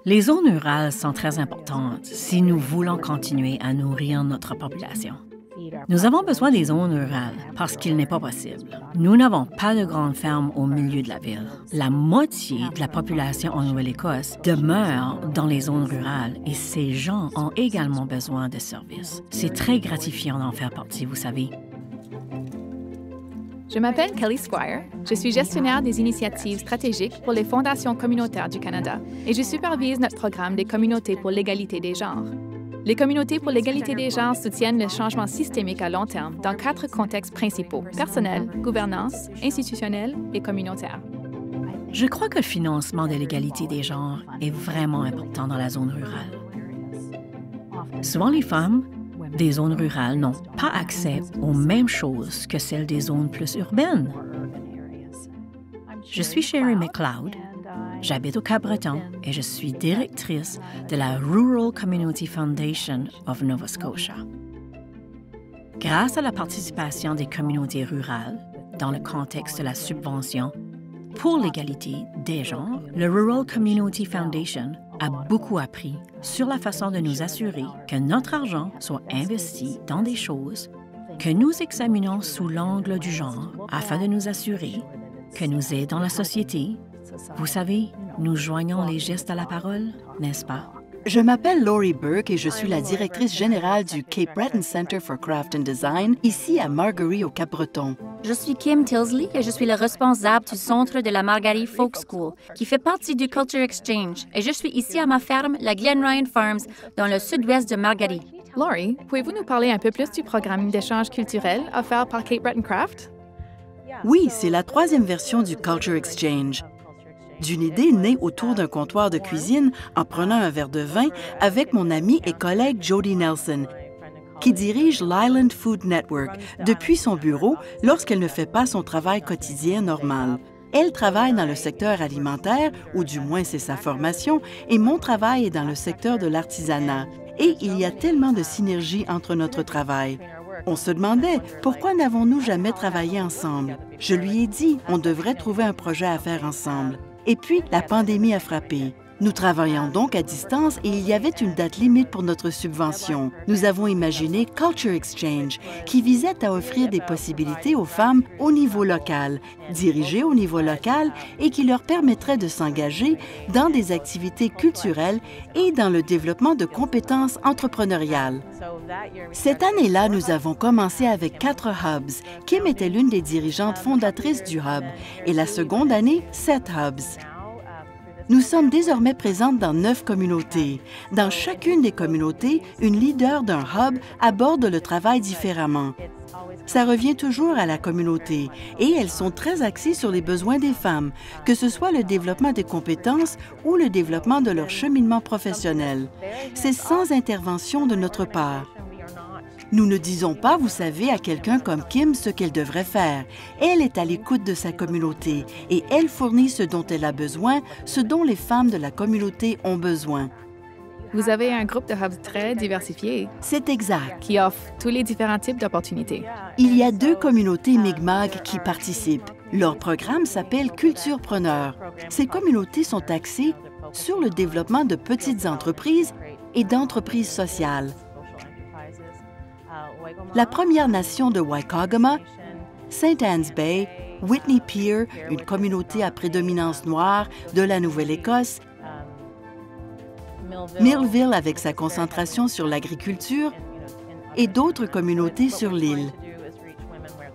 Les zones rurales sont très importantes si nous voulons continuer à nourrir notre population. Nous avons besoin des zones rurales parce qu'il n'est pas possible. Nous n'avons pas de grandes fermes au milieu de la ville. La moitié de la population en Nouvelle-Écosse demeure dans les zones rurales et ces gens ont également besoin de services. C'est très gratifiant d'en faire partie, vous savez. Je m'appelle Kelly Squire. Je suis gestionnaire des initiatives stratégiques pour les fondations communautaires du Canada et je supervise notre programme des communautés pour l'égalité des genres. Les communautés pour l'égalité des genres soutiennent le changement systémique à long terme dans 4 contextes principaux: personnel, gouvernance, institutionnel et communautaire. Je crois que le financement de l'égalité des genres est vraiment important dans la zone rurale. Souvent, les femmes des zones rurales n'ont pas accès aux mêmes choses que celles des zones plus urbaines. Je suis Sherry McLeod, j'habite au Cap-Breton et je suis directrice de la Rural Community Foundation of Nova Scotia. Grâce à la participation des communautés rurales dans le contexte de la subvention pour l'égalité des genres, le Rural Community Foundation a beaucoup appris sur la façon de nous assurer que notre argent soit investi dans des choses que nous examinons sous l'angle du genre afin de nous assurer que nous aidons la société. Vous savez, nous joignons les gestes à la parole, n'est-ce pas? Je m'appelle Laurie Burke et je suis la directrice générale du Cape Breton Centre for Craft and Design, ici à Margaree, au Cap-Breton. Je suis Kim Tilsley et je suis le responsable du centre de la Margaree Folk School, qui fait partie du Culture Exchange. Et je suis ici à ma ferme, la Glen Ryan Farms, dans le sud-ouest de Margaree. Laurie, pouvez-vous nous parler un peu plus du programme d'échange culturel offert par Cape Breton Craft? Oui, c'est la 3e version du Culture Exchange. D'une idée née autour d'un comptoir de cuisine en prenant un verre de vin avec mon amie et collègue Jody Nelson, qui dirige l'Island Food Network depuis son bureau lorsqu'elle ne fait pas son travail quotidien normal. Elle travaille dans le secteur alimentaire, ou du moins c'est sa formation, et mon travail est dans le secteur de l'artisanat. Et il y a tellement de synergie entre notre travail. On se demandait pourquoi n'avons-nous jamais travaillé ensemble. Je lui ai dit, on devrait trouver un projet à faire ensemble. Et puis, la pandémie a frappé. Nous travaillions donc à distance et il y avait une date limite pour notre subvention. Nous avons imaginé Culture Exchange, qui visait à offrir des possibilités aux femmes au niveau local, dirigées au niveau local et qui leur permettrait de s'engager dans des activités culturelles et dans le développement de compétences entrepreneuriales. Cette année-là, nous avons commencé avec 4 hubs. Kim était l'une des dirigeantes fondatrices du hub et la seconde année, 7 hubs. Nous sommes désormais présentes dans 9 communautés. Dans chacune des communautés, une leader d'un hub aborde le travail différemment. Ça revient toujours à la communauté et elles sont très axées sur les besoins des femmes, que ce soit le développement des compétences ou le développement de leur cheminement professionnel. C'est sans intervention de notre part. Nous ne disons pas, vous savez, à quelqu'un comme Kim ce qu'elle devrait faire. Elle est à l'écoute de sa communauté et elle fournit ce dont elle a besoin, ce dont les femmes de la communauté ont besoin. Vous avez un groupe de hubs très diversifié. C'est exact. Qui offre tous les différents types d'opportunités. Il y a 2 communautés Mi'kmaq qui participent. Leur programme s'appelle Culturepreneurs. Ces communautés sont axées sur le développement de petites entreprises et d'entreprises sociales. La Première Nation de Waikagama, St. Anne's Bay, Whitney Pier, une communauté à prédominance noire de la Nouvelle-Écosse, Millville avec sa concentration sur l'agriculture et d'autres communautés sur l'île.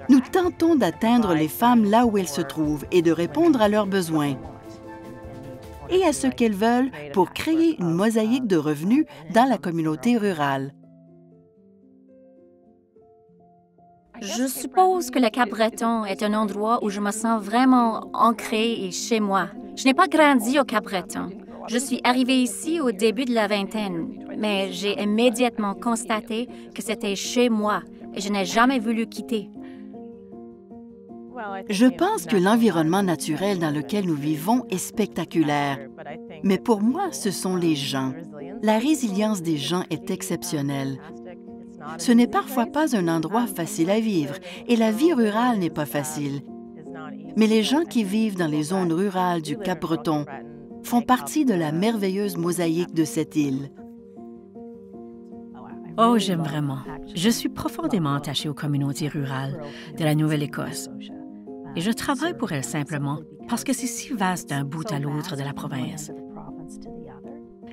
Nous tentons d'atteindre les femmes là où elles se trouvent et de répondre à leurs besoins et à ce qu'elles veulent pour créer une mosaïque de revenus dans la communauté rurale. Je suppose que le Cap-Breton est un endroit où je me sens vraiment ancrée et chez moi. Je n'ai pas grandi au Cap-Breton. Je suis arrivée ici au début de la vingtaine, mais j'ai immédiatement constaté que c'était chez moi et je n'ai jamais voulu quitter. Je pense que l'environnement naturel dans lequel nous vivons est spectaculaire. Mais pour moi, ce sont les gens. La résilience des gens est exceptionnelle. Ce n'est parfois pas un endroit facile à vivre et la vie rurale n'est pas facile. Mais les gens qui vivent dans les zones rurales du Cap-Breton font partie de la merveilleuse mosaïque de cette île. Oh, j'aime vraiment. Je suis profondément attachée aux communautés rurales de la Nouvelle-Écosse. Et je travaille pour elles simplement parce que c'est si vaste d'un bout à l'autre de la province.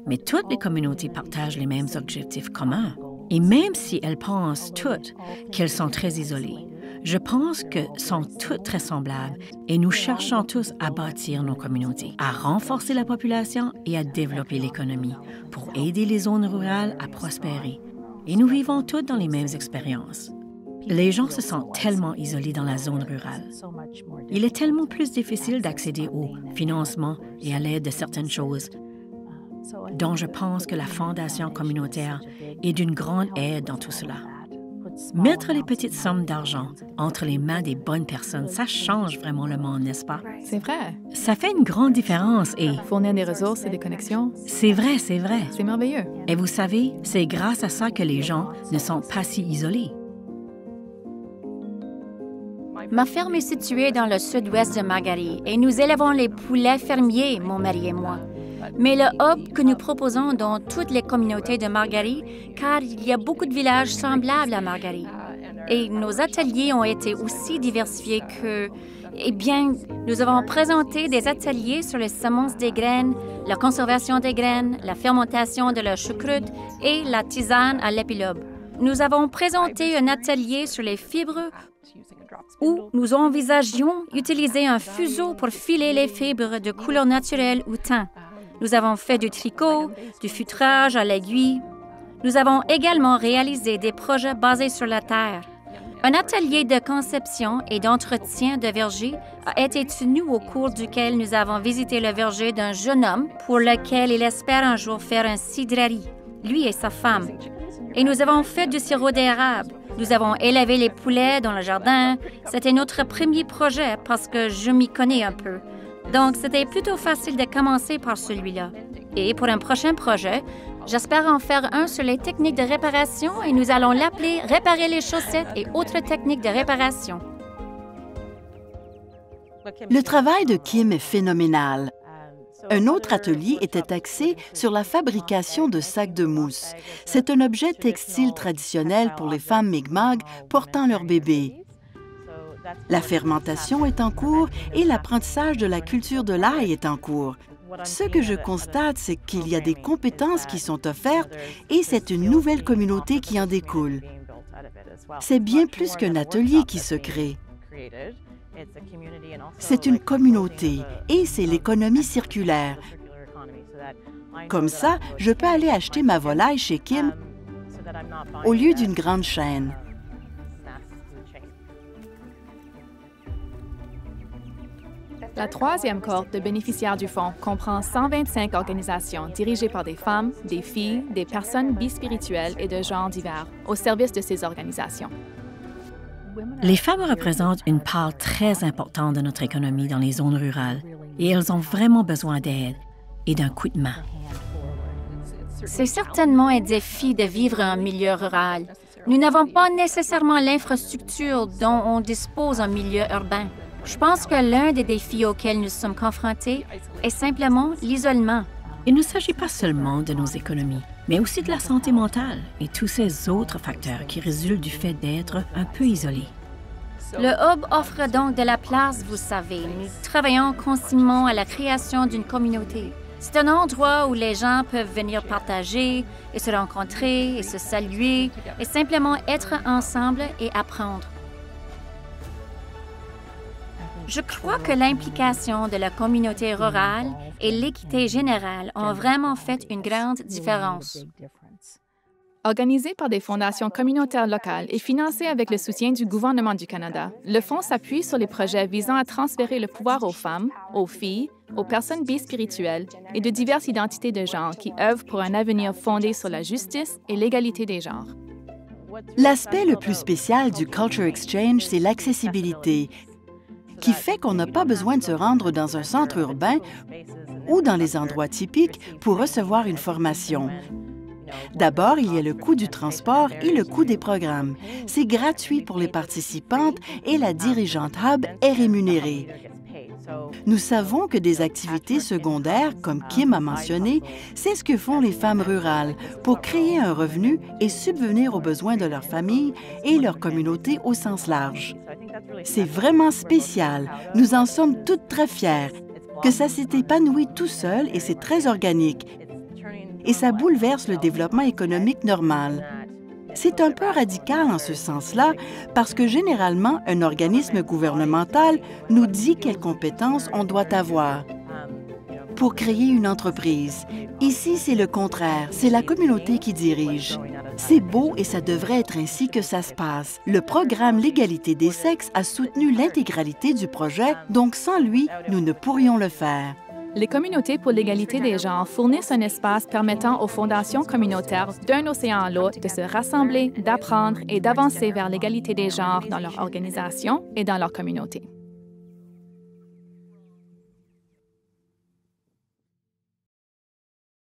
Mais toutes les communautés partagent les mêmes objectifs communs. Et même si elles pensent toutes qu'elles sont très isolées, je pense que sont toutes très semblables et nous cherchons tous à bâtir nos communautés, à renforcer la population et à développer l'économie pour aider les zones rurales à prospérer. Et nous vivons toutes dans les mêmes expériences. Les gens se sentent tellement isolés dans la zone rurale. Il est tellement plus difficile d'accéder au financement et à l'aide de certaines choses, dont je pense que la Fondation communautaire est d'une grande aide dans tout cela. Mettre les petites sommes d'argent entre les mains des bonnes personnes, ça change vraiment le monde, n'est-ce pas? C'est vrai. Ça fait une grande différence et... Fournir des ressources et des connexions. C'est vrai, c'est vrai. C'est merveilleux. Et vous savez, c'est grâce à ça que les gens ne sont pas si isolés. Ma ferme est située dans le sud-ouest de Margary et nous élevons les poulets fermiers, mon mari et moi. Mais le hub que nous proposons dans toutes les communautés de Margary, car il y a beaucoup de villages semblables à Margary. Et nos ateliers ont été aussi diversifiés que, eh bien, nous avons présenté des ateliers sur les semences des graines, la conservation des graines, la fermentation de la choucroute et la tisane à l'épilobe. Nous avons présenté un atelier sur les fibres où nous envisagions utiliser un fuseau pour filer les fibres de couleur naturelle ou teint. Nous avons fait du tricot, du feutrage à l'aiguille. Nous avons également réalisé des projets basés sur la terre. Un atelier de conception et d'entretien de verger a été tenu au cours duquel nous avons visité le verger d'un jeune homme pour lequel il espère un jour faire une cidrerie, lui et sa femme. Et nous avons fait du sirop d'érable. Nous avons élevé les poulets dans le jardin. C'était notre premier projet parce que je m'y connais un peu. Donc, c'était plutôt facile de commencer par celui-là. Et pour un prochain projet, j'espère en faire un sur les techniques de réparation et nous allons l'appeler « Réparer les chaussettes et autres techniques de réparation ». Le travail de Kim est phénoménal. Un autre atelier était axé sur la fabrication de sacs de mousse. C'est un objet textile traditionnel pour les femmes Mi'kmaq portant leur bébé. La fermentation est en cours et l'apprentissage de la culture de l'ail est en cours. Ce que je constate, c'est qu'il y a des compétences qui sont offertes et c'est une nouvelle communauté qui en découle. C'est bien plus qu'un atelier qui se crée. C'est une communauté et c'est l'économie circulaire. Comme ça, je peux aller acheter ma volaille chez Kim au lieu d'une grande chaîne. La troisième cohorte de bénéficiaires du fonds comprend 125 organisations dirigées par des femmes, des filles, des personnes bispirituelles et de genres divers au service de ces organisations. Les femmes représentent une part très importante de notre économie dans les zones rurales et elles ont vraiment besoin d'aide et d'un coup de main. C'est certainement un défi de vivre en milieu rural. Nous n'avons pas nécessairement l'infrastructure dont on dispose en milieu urbain. Je pense que l'un des défis auxquels nous sommes confrontés est simplement l'isolement. Il ne s'agit pas seulement de nos économies, mais aussi de la santé mentale et tous ces autres facteurs qui résultent du fait d'être un peu isolés. Le Hub offre donc de la place, vous savez. Nous travaillons constamment à la création d'une communauté. C'est un endroit où les gens peuvent venir partager et se rencontrer et se saluer et simplement être ensemble et apprendre. Je crois que l'implication de la communauté rurale et l'équité générale ont vraiment fait une grande différence. Organisé par des fondations communautaires locales et financé avec le soutien du gouvernement du Canada, le Fonds s'appuie sur les projets visant à transférer le pouvoir aux femmes, aux filles, aux personnes bispirituelles et de diverses identités de genre qui œuvrent pour un avenir fondé sur la justice et l'égalité des genres. L'aspect le plus spécial du Culture Exchange, c'est l'accessibilité, qui fait qu'on n'a pas besoin de se rendre dans un centre urbain ou dans les endroits typiques pour recevoir une formation. D'abord, il y a le coût du transport et le coût des programmes. C'est gratuit pour les participantes et la dirigeante Hub est rémunérée. Nous savons que des activités secondaires, comme Kim a mentionné, c'est ce que font les femmes rurales pour créer un revenu et subvenir aux besoins de leur famille et leur communauté au sens large. C'est vraiment spécial. Nous en sommes toutes très fiers. Que ça s'est épanoui tout seul et c'est très organique. Et ça bouleverse le développement économique normal. C'est un peu radical en ce sens-là parce que généralement, un organisme gouvernemental nous dit quelles compétences on doit avoir pour créer une entreprise. Ici, c'est le contraire. C'est la communauté qui dirige. C'est beau et ça devrait être ainsi que ça se passe. Le programme L'égalité des sexes a soutenu l'intégralité du projet, donc sans lui, nous ne pourrions le faire. Les communautés pour l'égalité des genres fournissent un espace permettant aux fondations communautaires d'un océan à l'autre de se rassembler, d'apprendre et d'avancer vers l'égalité des genres dans leur organisation et dans leur communauté.